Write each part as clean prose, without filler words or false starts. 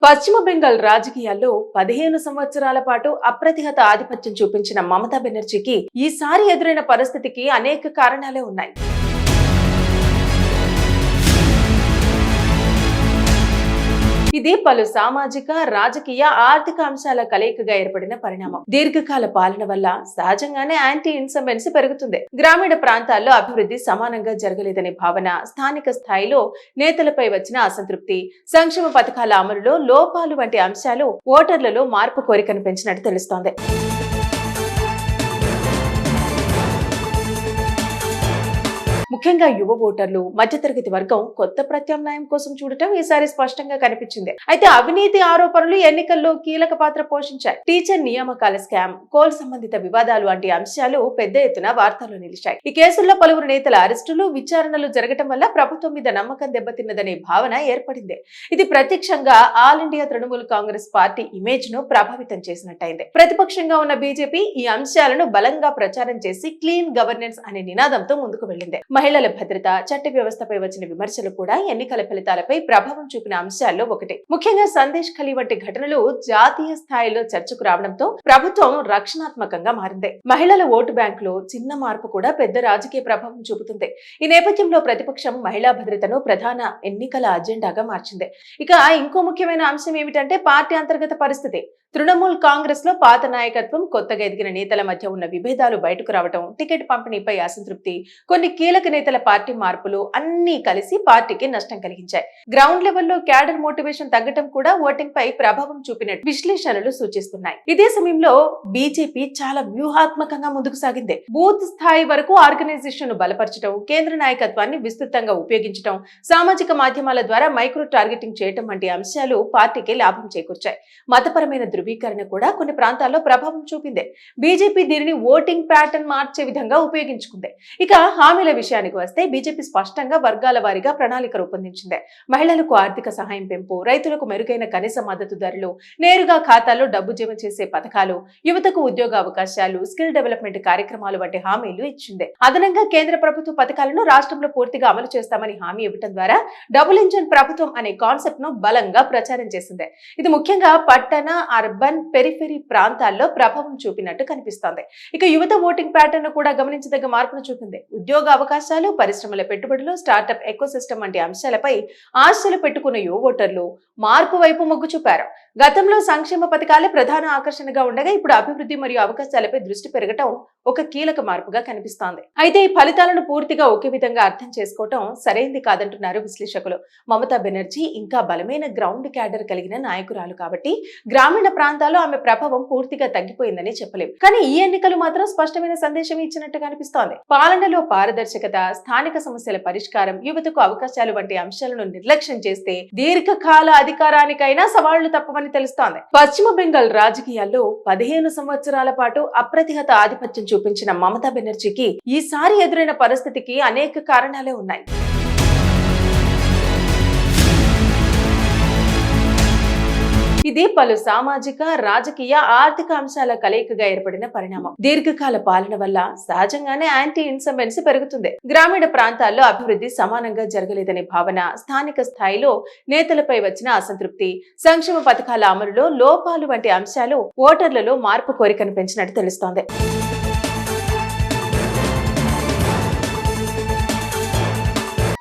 పశ్చిమ బెంగాల్ రాజకీయాల్లో 15 సంవత్సరాల పాటు అప్రతిహత ఆధిపత్యం చూపించిన మమతా బెనర్జీకి ఈసారి ఎదురైన పరిస్థితికి అనేక కారణాలే ఉన్నాయి. ఇది పలు సామాజిక, రాజకీయ, ఆర్థిక అంశాల కలయికగా ఏర్పడిన పరిణామం. దీర్ఘకాల పాలన వల్ల సహజంగానే యాంటీ ఇన్సంబెన్సీ పెరుగుతుంది. గ్రామీణ ప్రాంతాల్లో అభివృద్ధి సమానంగా జరగలేదనే భావన, స్థానిక స్థాయిలో నేతలపై వచ్చిన అసంతృప్తి, సంక్షేమ పథకాల అమలులో లోపాలు వంటి అంశాలు ఓటర్లలో మార్పు కోరికను పెంచినట్టు తెలుస్తోంది. ముఖ్యంగా యువ ఓటర్లు, మధ్యతరగతి వర్గం కొత్త ప్రత్యామ్నాయం కోసం చూడటం ఈసారి స్పష్టంగా కనిపించింది. అయితే అవినీతి ఆరోపణలు ఎన్నికల్లో కీలక పాత్ర పోషించాయి. టీచర్ నియామకాల స్కామ్, కోల్ సంబంధిత వివాదాలు వంటి అంశాలు పెద్ద ఎత్తున వార్తల్లో నిలిచాయి. ఈ కేసుల్లో పలువురు నేతల అరెస్టులు, విచారణలు జరగటం వల్ల ప్రభుత్వం మీద నమ్మకం దెబ్బతిన్నదనే భావన ఏర్పడింది. ఇది ప్రత్యక్షంగా all India Trinamool Congress party image ను ప్రభావితం చేసినట్టయింది. ప్రతిపక్షంగా ఉన్న బీజేపీ ఈ అంశాలను బలంగా ప్రచారం చేసి క్లీన్ గవర్నెన్స్ అనే నినాదంతో ముందుకు వెళ్లింది. మహిళల భద్రత, చట్ట వ్యవస్థపై వచ్చిన విమర్శలు కూడా ఎన్నికల ఫలితాలపై ప్రభావం చూపిన అంశాల్లో ఒకటి. ముఖ్యంగా సందేశ్ ఖలీ వంటి ఘటనలు జాతీయ స్థాయిలో చర్చకు రావడంతో ప్రభుత్వం రక్షణాత్మకంగా మారింది. మహిళల ఓటు బ్యాంకులో చిన్న మార్పు కూడా పెద్ద రాజకీయ ప్రభావం చూపుతుంది. ఈ నేపథ్యంలో ప్రతిపక్షం మహిళా భద్రతను ప్రధాన ఎన్నికల అజెండాగా మార్చింది. ఇక ఇంకో ముఖ్యమైన అంశం ఏమిటంటే పార్టీ అంతర్గత పరిస్థితి. తృణమూల్ కాంగ్రెస్ లో పాత నాయకత్వం, కొత్తగా ఎదిగిన నేతల మధ్య ఉన్న విభేదాలు బయటకు రావడం, టికెట్ పంపిణీపై అసంతృప్తి, కొన్ని కీలక నేతల పార్టీ మార్పులు అన్ని కలిసి పార్టీకి నష్టం కలిగించాయి. గ్రౌండ్ లెవెల్లో క్యాడర్ మోటివేషన్ తగ్గటం కూడా ఓటింగ్ పై ప్రభావం చూపినట్టు విశ్లేషణలు సూచిస్తున్నాయి. ఇదే సమయంలో బీజేపీ చాలా వ్యూహాత్మకంగా ముందుకు సాగింది. బూత్ స్థాయి వరకు ఆర్గనైజేషన్ ను బలపరచడం, కేంద్ర నాయకత్వాన్ని విస్తృతంగా ఉపయోగించడం, సామాజిక మాధ్యమాల ద్వారా మైక్రో టార్గెటింగ్ చేయడం వంటి అంశాలు పార్టీకి లాభం చేకూర్చాయి. మతపరమైన ధృవీకరణ కూడా కొన్ని ప్రాంతాల్లో ప్రభావం చూపింది. బీజేపీ దీనిని ఓటింగ్ ప్యాటర్న్ మార్చే విధంగా ఉపయోగించుకుంది. ఇక హామీల విషయానికి వస్తే బీజేపీ స్పష్టంగా వర్గాల వారీగా ప్రణాళిక రూపొందించింది. మహిళలకు ఆర్థిక సహాయం పెంపు, రైతులకు మెరుగైన కనీస మద్దతు ధరలు, నేరుగా ఖాతాల్లో డబ్బు జమ చేసే పథకాలు, యువతకు ఉద్యోగ అవకాశాలు, స్కిల్ డెవలప్మెంట్ కార్యక్రమాలు వంటి హామీలు ఇచ్చింది. అదనంగా కేంద్ర ప్రభుత్వ పథకాలను రాష్ట్రంలో పూర్తిగా అమలు చేస్తామని హామీ ఇవ్వడం ద్వారా డబుల్ ఇంజన్ ప్రభుత్వం అనే కాన్సెప్ట్ ను బలంగా ప్రచారం చేసింది. ఇది ముఖ్యంగా పట్టణ, అర్బన్, పెరిఫెరీ ప్రాంతాల్లో ప్రభావం చూపినట్టు కనిపిస్తోంది. ఇక యువత ఓటింగ్ ప్యాటర్న్ ను కూడా గమనించదగ్గ మార్పును చూపింది. ఉద్యోగ అవకాశాలు, పరిశ్రమల పెట్టుబడులు, స్టార్టప్ ఎకోసిస్టమ్ వంటి అంశాలపై ఆశలు పెట్టుకున్న యువ ఓటర్లు మార్పు వైపు మొగ్గు చూపారు. గతంలో సంక్షేమ పథకాలే ప్రధాన ఆకర్షణగా ఉండగా ఇప్పుడు అభివృద్ధి మరియు అవకాశాలపై దృష్టి పెరగటం ఒక కీలక మార్పుగా కనిపిస్తోంది. అయితే ఈ ఫలితాలను పూర్తిగా ఒకే విధంగా అర్థం చేసుకోవటం సరైంది కాదంటున్నారు విశ్లేషకులు. మమతా బెనర్జీ ఇంకా బలమైన గ్రౌండ్ క్యాడర్ కలిగిన నాయకురాలు కాబట్టి గ్రామీణ ప్రాంతాల్లో ఆమె ప్రభావం పూర్తిగా తగ్గిపోయిందని చెప్పలేం. కానీ ఈ ఎన్నికలు మాత్రం స్పష్టమైన సందేశం ఇచ్చినట్టు కనిపిస్తోంది. పాలనలో పారదర్శకత, స్థానిక సమస్యల పరిష్కారం, యువతకు అవకాశాలు వంటి అంశాలను నిర్లక్ష్యం చేస్తే దీర్ఘకాల అధికారానికైనా సవాళ్లు తప్పవని తెలుస్తోంది. పశ్చిమ బెంగాల్ రాజకీయాల్లో 15 సంవత్సరాల పాటు అప్రతిహత ఆధిపత్యం చూపించిన మమతా బెనర్జీకి ఈసారి ఎదురైన పరిస్థితికి అనేక కారణాలే ఉన్నాయి. ఇది పలు సామాజిక, రాజకీయ, ఆర్థిక అంశాల కలయికగా ఏర్పడిన పరిణామం. దీర్ఘకాల పాలన వల్ల సహజంగానే యాంటీ ఇన్సంబెన్సీ పెరుగుతుంది. గ్రామీణ ప్రాంతాల్లో అభివృద్ధి సమానంగా జరగలేదనే భావన, స్థానిక స్థాయిలో నేతలపై వచ్చిన అసంతృప్తి, సంక్షేమ పథకాల అమలులో లోపాలు వంటి అంశాలు ఓటర్లలో మార్పు కోరికను పెంచినట్టు తెలుస్తోంది.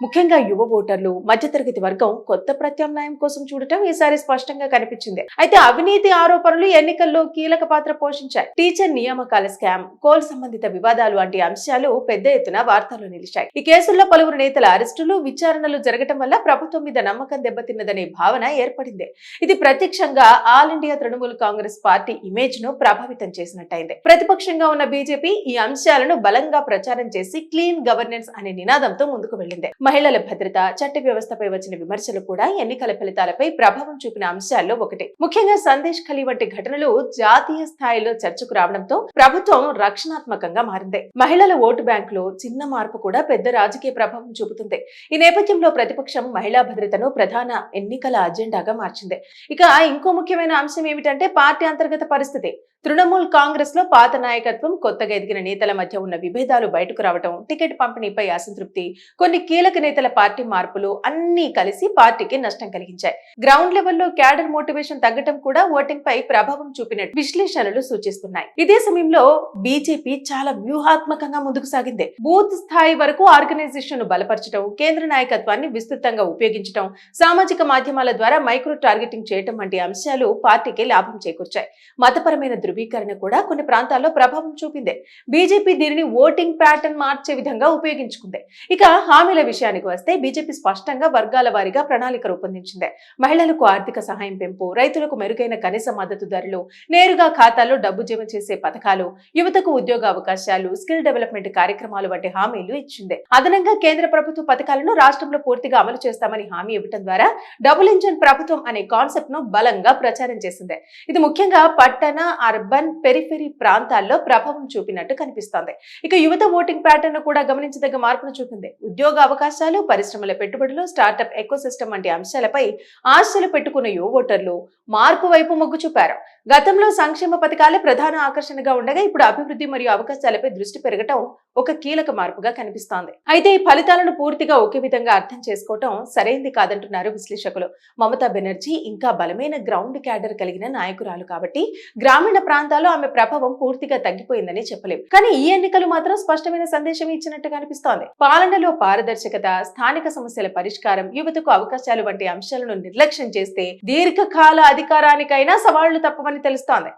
ముఖ్యంగా యువ ఓటర్లు, మధ్యతరగతి వర్గం కొత్త ప్రత్యామ్నాయం కోసం చూడటం ఈసారి స్పష్టంగా కనిపించింది. అయితే అవినీతి ఆరోపణలు ఎన్నికల్లో కీలక పాత్ర పోషించాయి. టీచర్ నియామకాల స్కామ్, కోల్ సంబంధిత వివాదాలు వంటి అంశాలు పెద్ద ఎత్తున వార్తల్లో నిలిచాయి. ఈ కేసుల్లో పలువురు నేతల అరెస్టులు, విచారణలు జరగటం వల్ల ప్రభుత్వం మీద నమ్మకం దెబ్బతిన్నదనే భావన ఏర్పడింది. ఇది ప్రత్యక్షంగా all India Trinamool Congress party image ను ప్రభావితం చేసినట్టయింది. ప్రతిపక్షంగా ఉన్న బీజేపీ ఈ అంశాలను బలంగా ప్రచారం చేసి క్లీన్ గవర్నెన్స్ అనే నినాదంతో ముందుకు వెళ్లింది. మహిళల భద్రత, చట్ట వ్యవస్థపై వచ్చిన విమర్శలు కూడా ఎన్నికల ఫలితాలపై ప్రభావం చూపిన అంశాల్లో ఒకటి. ముఖ్యంగా సందేశ్ ఖలీ వంటి ఘటనలు జాతీయ స్థాయిలో చర్చకు రావడంతో ప్రభుత్వం రక్షణాత్మకంగా మారింది. మహిళల ఓటు బ్యాంకులో చిన్న మార్పు కూడా పెద్ద రాజకీయ ప్రభావం చూపుతుంది. ఈ నేపథ్యంలో ప్రతిపక్షం మహిళా భద్రతను ప్రధాన ఎన్నికల అజెండాగా మార్చింది. ఇక ఇంకో ముఖ్యమైన అంశం ఏమిటంటే పార్టీ అంతర్గత పరిస్థితి. తృణమూల్ కాంగ్రెస్ లో పాత నాయకత్వం, కొత్తగా ఎదిగిన నేతల మధ్య ఉన్న విభేదాలు బయటకు రావడం, టికెట్ పంపిణీపై అసంతృప్తి, కొన్ని కీలక నేతల పార్టీ మార్పులు అన్నీ కలిసి పార్టీకి నష్టం కలిగించాయి. గ్రౌండ్ లెవెల్లో క్యాడర్ మోటివేషన్ తగ్గటం కూడా ఓటింగ్ పై ప్రభావం చూపినట్టు విశ్లేషణలు సూచిస్తున్నాయి. ఇదే సమయంలో బీజేపీ చాలా వ్యూహాత్మకంగా ముందుకు సాగింది. బూత్ స్థాయి వరకు ఆర్గనైజేషన్ ను బలపరచడం, కేంద్ర నాయకత్వాన్ని విస్తృతంగా ఉపయోగించడం, సామాజిక మాధ్యమాల ద్వారా మైక్రో టార్గెటింగ్ చేయడం వంటి అంశాలు పార్టీకి లాభం చేకూర్చాయి. మతపరమైన ధృవీకరణ కూడా కొన్ని ప్రాంతాల్లో ప్రభావం చూపింది. బీజేపీ దీనిని ఓటింగ్ ప్యాటర్న్ మార్చే విధంగా ఉపయోగించుకుంది. ఇక హామీల విషయానికి వస్తే బీజేపీ స్పష్టంగా వర్గాల వారీగా ప్రణాళిక రూపొందించింది. మహిళలకు ఆర్థిక సహాయం పెంపు, రైతులకు మెరుగైన కనీస మద్దతు ధరలు, నేరుగా ఖాతాల్లో డబ్బు జమ చేసే పథకాలు, యువతకు ఉద్యోగ అవకాశాలు, స్కిల్ డెవలప్మెంట్ కార్యక్రమాలు వంటి హామీలు ఇచ్చింది. అదనంగా కేంద్ర ప్రభుత్వ పథకాలను రాష్ట్రంలో పూర్తిగా అమలు చేస్తామని హామీ ఇవ్వడం ద్వారా డబుల్ ఇంజన్ ప్రభుత్వం అనే కాన్సెప్ట్ ను బలంగా ప్రచారం చేసింది. ఇది ముఖ్యంగా పట్టణ, అర్బన్, పెరిఫెరీ ప్రాంతాల్లో ప్రభావం చూపినట్టు కనిపిస్తోంది. ఇక యువత ఓటింగ్ ప్యాటర్న్ ను కూడా గమనించదగ్గ మార్పును చూపింది. ఉద్యోగ అవకాశాలు, పరిశ్రమల పెట్టుబడులు, స్టార్టప్ ఎకోసిస్టమ్ వంటి అంశాలపై ఆశలు పెట్టుకున్న యువ ఓటర్లు మార్పు వైపు మొగ్గు చూపారు. గతంలో సంక్షేమ పథకాలే ప్రధాన ఆకర్షణగా ఉండగా ఇప్పుడు అభివృద్ధి మరియు అవకాశాలపై దృష్టి పెరగటం ఒక కీలక మార్పుగా కనిపిస్తోంది. అయితే ఈ ఫలితాలను పూర్తిగా ఒకే విధంగా అర్థం చేసుకోవటం సరైంది కాదంటున్నారు విశ్లేషకులు. మమతా బెనర్జీ ఇంకా బలమైన గ్రౌండ్ క్యాడర్ కలిగిన నాయకురాలు కాబట్టి గ్రామీణ ప్రాంతాల్లో ఆమె ప్రభావం పూర్తిగా తగ్గిపోయిందని చెప్పలేం. కానీ ఈ ఎన్నికలు మాత్రం స్పష్టమైన సందేశం ఇచ్చినట్టు కనిపిస్తోంది. పాలనలో పారదర్శకత, స్థానిక సమస్యల పరిష్కారం, యువతకు అవకాశాలు వంటి అంశాలను నిర్లక్ష్యం చేస్తే దీర్ఘకాల అధికారానికైనా సవాళ్లు తప్పవని తెలుస్తోంది.